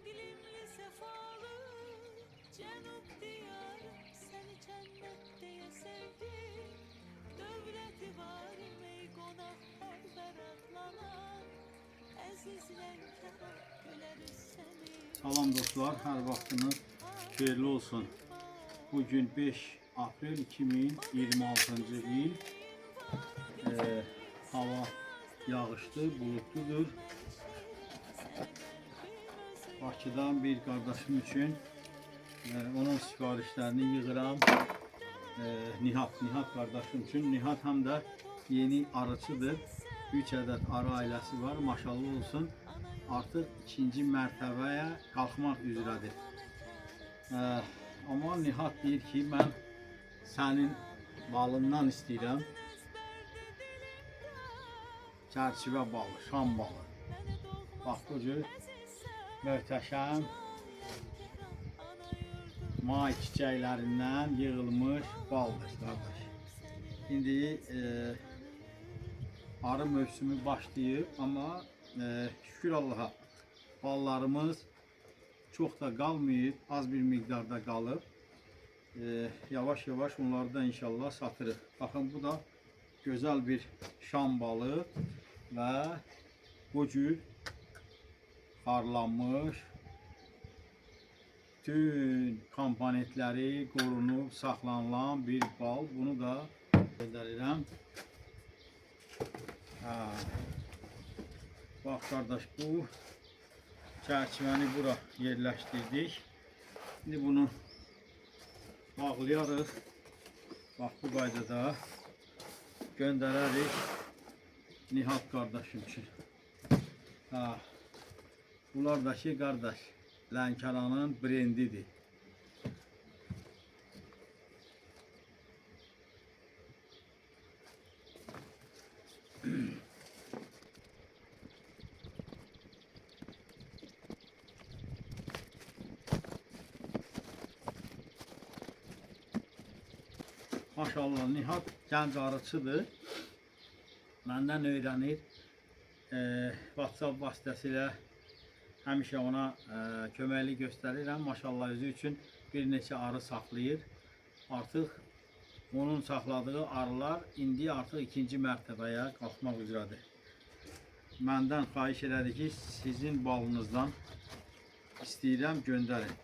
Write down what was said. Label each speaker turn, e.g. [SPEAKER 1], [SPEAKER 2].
[SPEAKER 1] İqlimli səfalı cənub diyarı, səni cənnətdəyə sevdim. Dövləti var ey qonaq pərvər adlanan, əziz Lənkəran gülərüz səni.
[SPEAKER 2] Salam dostlar, hər vaxtınız xeyirli olsun. Bugün 5 Aprel 2026-cı il. Hava yağışlı, bulutludur. Bakıdan bir kardeşim için onun siparişlerini yığıram. Nihat kardeşim için. Nihat hem de yeni arıçıdır. 3 adet arı ailesi var. Maşallah olsun. Artık 2. mərtəbəyə qalxmaq üzrədir. Ama Nihat deyir ki, ben senin balından istəyirəm. Çərçivə balı, şam balı. Bax bu cür möhtəşəm may çiçəklərindən yığılmış baldır qardaş. İndi arı mövsümü başlayıb, amma şükür Allaha ballarımız çok da qalmayıb, az bir miqdarda qalıb. Yavaş yavaş onları da inşallah satırıq. Baxın, bu da gözəl bir şam balı və bu cür xarlanmış, bütün komponentləri qorunub saxlanılan bir bal. Bunu da göndərirəm. Bax qardaş, bu çərçivəni bura yerləşdirdik. Şimdi bunu bağlayarıq. Bax bu qaydada göndərərik Nihat qardaşım üçün. Bunlardakı qardaş Lənkəranın brendidir. Maşallah, Nihat gənc arıçıdır. Məndən öyrənir. WhatsApp vasitəsilə həmişə ona köməklik göstərirəm. Maşallah, özü üçün bir neçə arı saxlayır. Artıq onun saxladığı arılar indi artıq 2. mərtəbəyə qalxmaq üzrədir. Məndən xahiş elədi ki, sizin balınızdan istəyirəm, göndərin.